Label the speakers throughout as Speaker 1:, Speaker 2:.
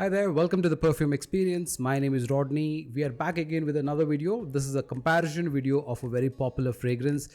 Speaker 1: Hi there, welcome to the Perfume Experience. My name is Rodney. We are back again with another video. This is a comparison video of a very popular fragrance.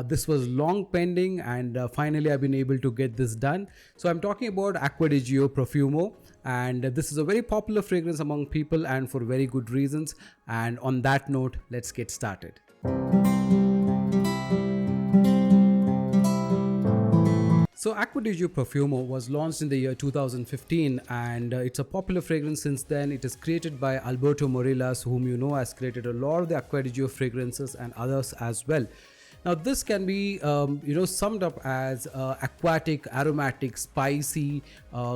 Speaker 1: This was long pending and finally I've been able to get this done. So I'm talking about Acqua Di Gio Profumo, and this is a very popular fragrance among people and for very good reasons. And on that note, let's get started. So Acqua Di Gio Profumo was launched in the year 2015 and it's a popular fragrance since then. It is created by Alberto Morillas, whom you know has created a lot of the Acqua Di Gio fragrances and others as well. Now this can be summed up as aquatic, aromatic, spicy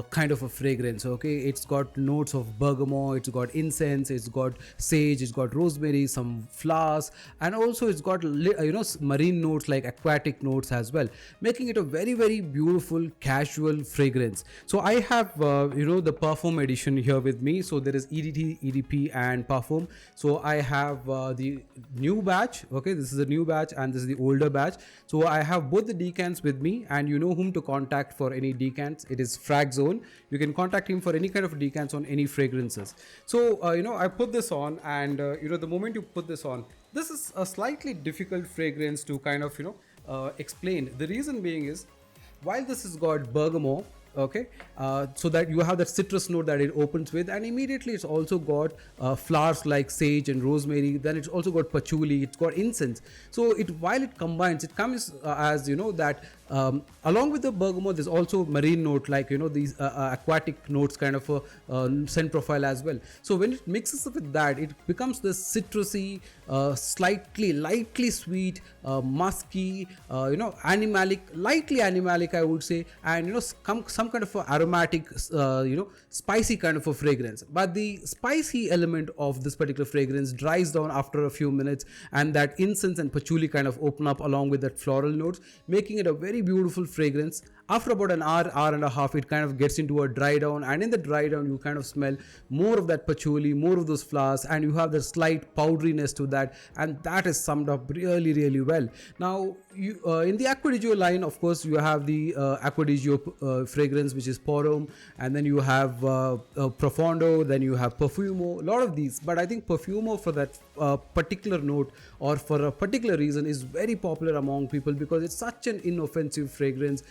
Speaker 1: kind of a fragrance. Okay, it's got notes of bergamot, it's got incense, it's got sage, it's got rosemary, some flowers, and also it's got marine notes like aquatic notes as well, making it a very beautiful casual fragrance. So I have the Perfume edition here with me. So there is EDT, EDP and Perfume. So I have the new batch. Okay, this is a new batch and this is the older batch. So I have both the decants with me, and you know whom to contact for any decants. It is Frag Zone. You can contact him for any kind of decants on any fragrances. So I put this on, and the moment you put this on, this is a slightly difficult fragrance to kind of explain. The reason being is, while this has got bergamot, okay, so that you have that citrus note that it opens with, and immediately it's also got flowers like sage and rosemary. Then it's also got patchouli, it's got incense. So while it combines, it comes as that along with the bergamot, there's also marine note like these aquatic notes kind of a scent profile as well. So when it mixes up with that, it becomes this citrusy, lightly sweet, musky, animalic, lightly animalic I would say, and some kind of a aromatic, spicy kind of a fragrance. But the spicy element of this particular fragrance dries down after a few minutes, and that incense and patchouli kind of open up along with that floral notes, making it a very beautiful fragrance. After about an hour and a half, it kind of gets into a dry down, and in the dry down you kind of smell more of that patchouli, more of those flowers, and you have the slight powderiness to that, and that is summed up really well. Now you in the Acqua Di Gio line, of course, you have the Acqua Di Gio fragrance, which is Porum, and then you have Profondo, then you have Profumo, a lot of these. But I think Profumo, for that particular note or for a particular reason, is very popular among people because it's such an inoffensive fragrance.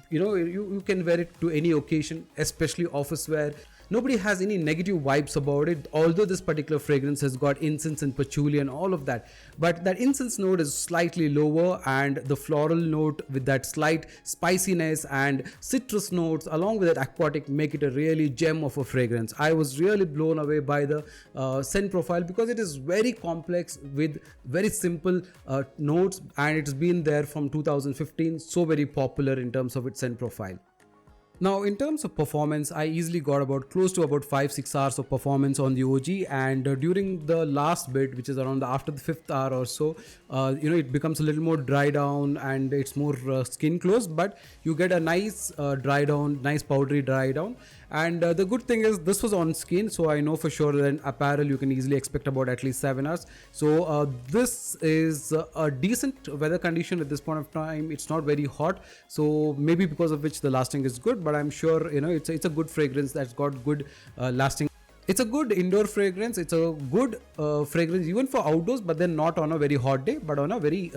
Speaker 1: You can wear it to any occasion, especially office wear. Nobody has any negative vibes about it, although this particular fragrance has got incense and patchouli and all of that. But that incense note is slightly lower, and the floral note with that slight spiciness and citrus notes along with that aquatic make it a really gem of a fragrance. I was really blown away by the scent profile because it is very complex with very simple notes, and it's been there from 2015, so very popular in terms of its scent profile. Now in terms of performance, I easily got close to about 5-6 hours of performance on the OG, and during the last bit, which is around after the 5th hour or so, it becomes a little more dry down and it's more skin close, but you get a nice dry down, nice powdery dry down. And the good thing is this was on skin, so I know for sure that in apparel you can easily expect about at least 7 hours. So this is a decent weather condition at this point of time. It's not very hot, so maybe because of which the lasting is good, but I'm sure it's a good fragrance that's got good lasting. It's a good indoor fragrance. It's a good fragrance even for outdoors, but then not on a very hot day, but on a very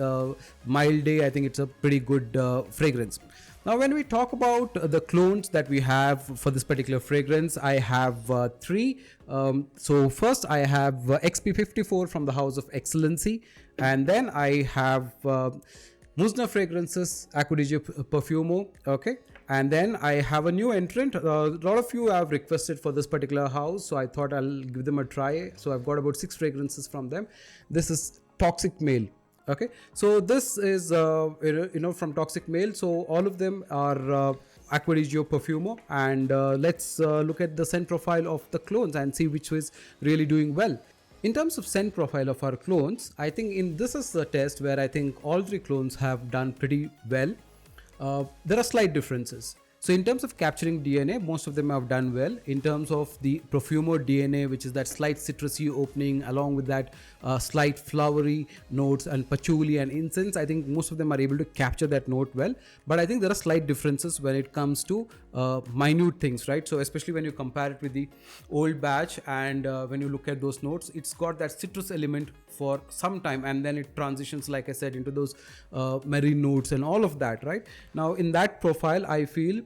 Speaker 1: mild day. I think it's a pretty good fragrance. Now when we talk about the clones that we have for this particular fragrance, I have 3. So first I have XP54 from the house of XLNC, and then I have Muzna Fragrances Acqua Di Gio Profumo, okay, and then I have a new entrant. A lot of you have requested for this particular house, so I thought I'll give them a try. So I've got about 6 fragrances from them. This is Toxic Male. Okay, so this is from Toxic Male. So all of them are Acqua Di Gio Profumo, and let's look at the scent profile of the clones and see which is really doing well. In terms of scent profile of our clones, I think this is the test where I think all 3 clones have done pretty well. There are slight differences. So in terms of capturing DNA, most of them have done well. In terms of the Profumo DNA, which is that slight citrusy opening along with that slight flowery notes and patchouli and incense, I think most of them are able to capture that note well. But I think there are slight differences when it comes to minute things, right? So especially when you compare it with the old batch, and when you look at those notes, it's got that citrus element for some time, and then it transitions, like I said, into those marine notes and all of that, right? Now in that profile, I feel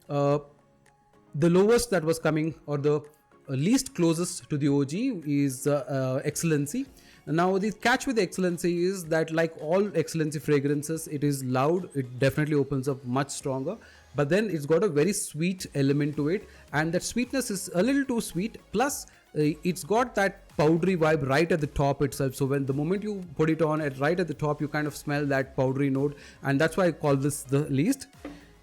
Speaker 1: the lowest that was coming, or the least closest to the OG, is XLNC. Now the catch with the XLNC is that, like all XLNC fragrances, it is loud, it definitely opens up much stronger, but then it's got a very sweet element to it, and that sweetness is a little too sweet, plus it's got that powdery vibe right at the top itself. So when the moment you put it on, right at the top, you kind of smell that powdery note, and that's why I call this the least.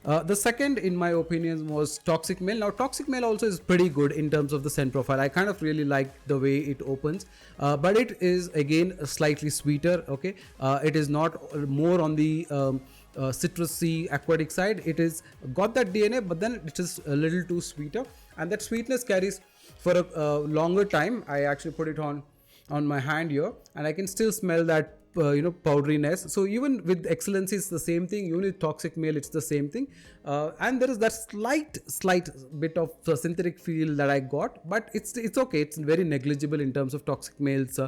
Speaker 1: The second, in my opinion, was Toxic Male. Now, Toxic Male also is pretty good in terms of the scent profile. I kind of really like the way it opens, but it is again slightly sweeter. Okay, it is not more on the citrusy aquatic side. It is got that DNA, but then it is a little too sweeter, and that sweetness carries for a longer time. I actually put it on my hand here, and I can still smell that powderiness. So even with XLNC, it's the same thing. Even with Toxic Male, it's the same thing, and there is that slight bit of synthetic feel that I got, but it's okay. It's very negligible in terms of Toxic Male's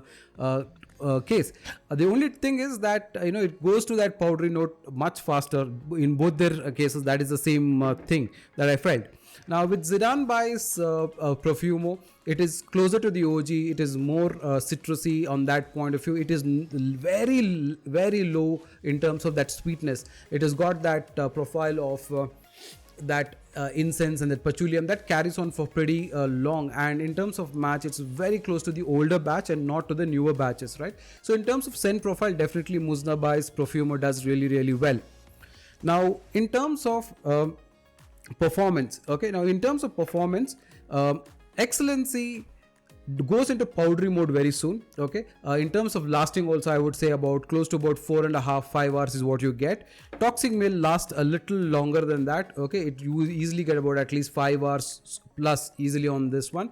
Speaker 1: case. The only thing is that it goes to that powdery note much faster in both their cases. That is the same thing that I felt. Now with Zidane Bai's Profumo, it is closer to the OG. It is more citrusy on that point of view. It is very low in terms of that sweetness. It has got that profile of that incense and that patchouli that carries on for pretty long, and in terms of match, it's very close to the older batch and not to the newer batches, right? So in terms of scent profile, definitely Muzna Bai's Profumo does really well. Now in terms of performance, okay, now in terms of performance, XLNC goes into powdery mode very soon. Okay, in terms of lasting also, I would say about close to about 4.5-5 hours is what you get. Toxic Male lasts a little longer than that. Okay, you easily get about at least 5 hours plus easily on this one.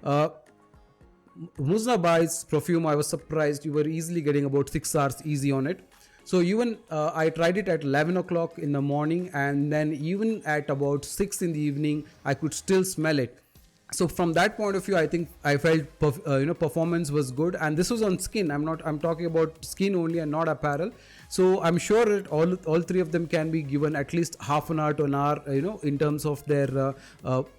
Speaker 1: Muzna Bai's Profumo, I was surprised you were easily getting about 6 hours easy on it. So even I tried it at 11 o'clock in the morning, and then even at about 6 in the evening, I could still smell it. So from that point of view, I think I felt performance was good, and this was on skin. I'm talking about skin only and not apparel. So I'm sure that all three of them can be given at least half an hour to an hour, in terms of their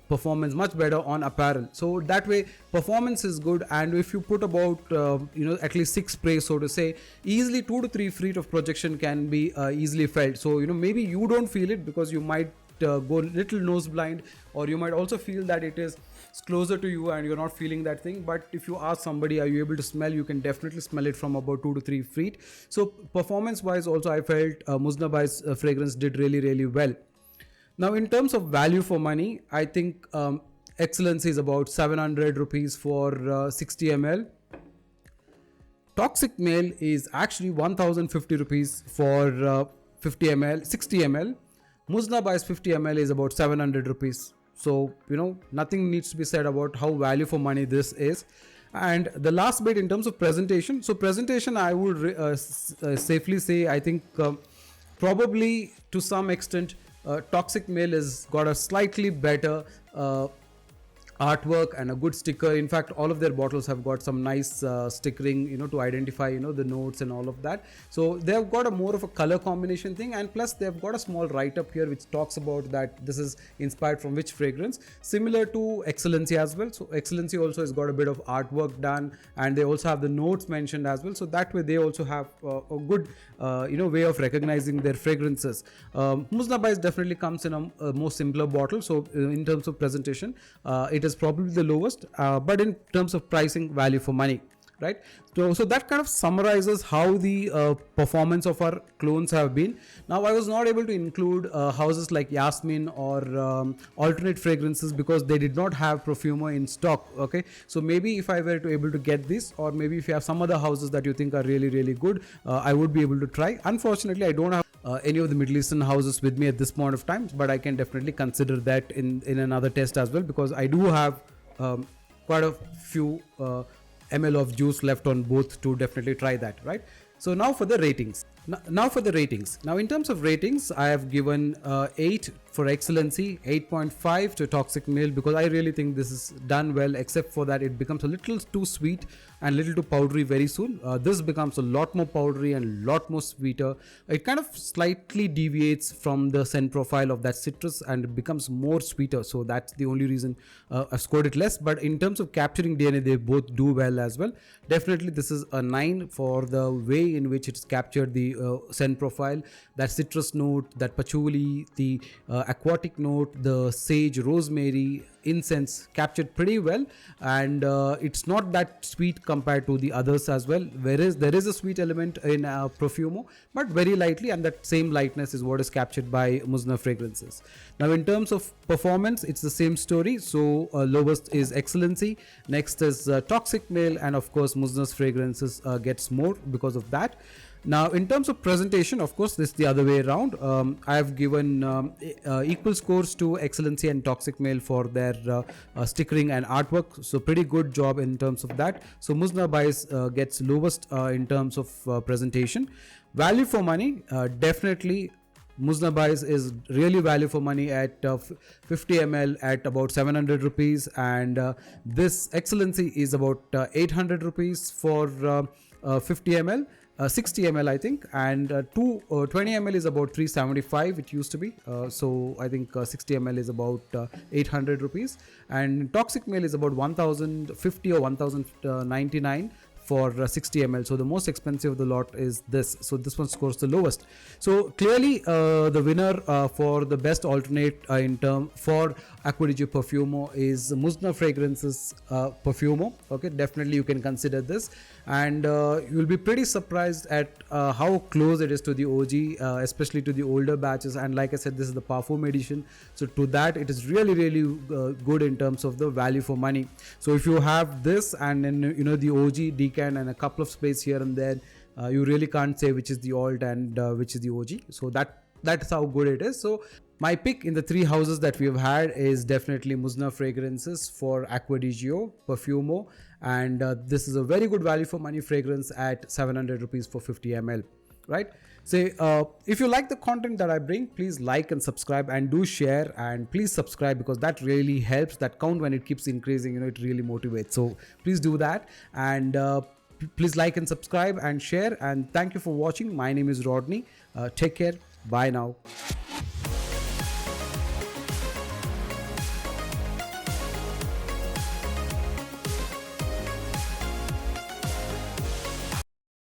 Speaker 1: performance, much better on apparel. So that way performance is good, and if you put about at least 6 sprays, so to say, easily 2 to 3 feet of projection can be easily felt. So maybe you don't feel it because you might go little nose blind, or you might also feel that it is closer to you and you're not feeling that thing. But if you ask somebody, are you able to smell, you can definitely smell it from about 2 to 3 feet. So performance wise also, I felt Muzna Bai's fragrance did really well. Now in terms of value for money, I think XLNC is about 700 rupees for 60 ml. Toxic Male is actually 1050 rupees for 50 ml, 60 ml. Muzna Bai's 50 ml is about 700 rupees. So, nothing needs to be said about how value for money this is. And the last bit in terms of presentation. So presentation, I would safely say, I think probably to some extent, Toxic Male has got a slightly better artwork and a good sticker. In fact, all of their bottles have got some nice stickering, to identify, the notes and all of that. So they have got a more of a color combination thing, and plus they've got a small write-up here which talks about that this is inspired from which fragrance, similar to XLNC as well. So XLNC also has got a bit of artwork done, and they also have the notes mentioned as well. So that way they also have a good way of recognizing their fragrances. Muzna Bai's definitely comes in a more simpler bottle. So in terms of presentation, it is probably the lowest, but in terms of pricing, value for money, right? So that kind of summarizes how the performance of our clones have been. Now I was not able to include houses like Yasmin or alternate fragrances because they did not have Profumo in stock. Okay, so maybe if I were to able to get this, or maybe if you have some other houses that you think are really good, I would be able to try. Unfortunately, I don't have any of the Middle Eastern houses with me at this point of time, but I can definitely consider that in another test as well, because I do have quite a few ml of juice left on both to definitely try that, right? So now for the ratings. Now for the ratings. Now in terms of ratings, I have given 8 for XLNC, 8.5 to Toxic Male, because I really think this is done well, except for that it becomes a little too sweet and little too powdery very soon. This becomes a lot more powdery and a lot more sweeter. It kind of slightly deviates from the scent profile of that citrus and it becomes more sweeter. So that's the only reason I've scored it less. But in terms of capturing DNA, they both do well as well. Definitely this is a 9 for the way in which it's captured the scent profile, that citrus note, that patchouli, the aquatic note, the sage, rosemary, incense captured pretty well, and it's not that sweet compared to the others as well, whereas there is a sweet element in Profumo, but very lightly, and that same lightness is what is captured by Muzna Fragrances. Now in terms of performance, it's the same story. So lowest is XLNC, next is Toxic Male, and of course Muzna's Fragrances gets more because of that. Now in terms of presentation, of course this is the other way around. I have given equal scores to XLNC and Toxic Male for their stickering and artwork, so pretty good job in terms of that. So Muzna buys gets lowest in terms of presentation. Value for money, definitely Muzna buys is really value for money at 50 ml at about 700 rupees, and this XLNC is about 800 rupees for 50 ml. 60 ml I think, and 20 ml is about 375 it used to be, so I think 60 ml is about 800 rupees, and Toxic Male is about 1050 or 1099 for 60 ml. So the most expensive of the lot is this, so this one scores the lowest. So clearly the winner for the best alternate in term for Acqua Di Gio Profumo is Muzna Fragrances Profumo. Okay, definitely you can consider this, and you will be pretty surprised at how close it is to the OG, especially to the older batches. And like I said, this is the Perfume edition, so to that it is really good in terms of the value for money. So if you have this and then the OG decan and a couple of sprays here and there, you really can't say which is the alt and which is the OG. So that's how good it is. So my pick in the three houses that we have had is definitely Muzna Fragrances for Acqua Di Gio Profumo, and this is a very good value for money fragrance at 700 rupees for 50 ml, right? So if you like the content that I bring, please like and subscribe, and do share, and please subscribe because that really helps. That count, when it keeps increasing, it really motivates. So please do that, and please like and subscribe and share, and thank you for watching. My name is Rodney. Take care. Bye now.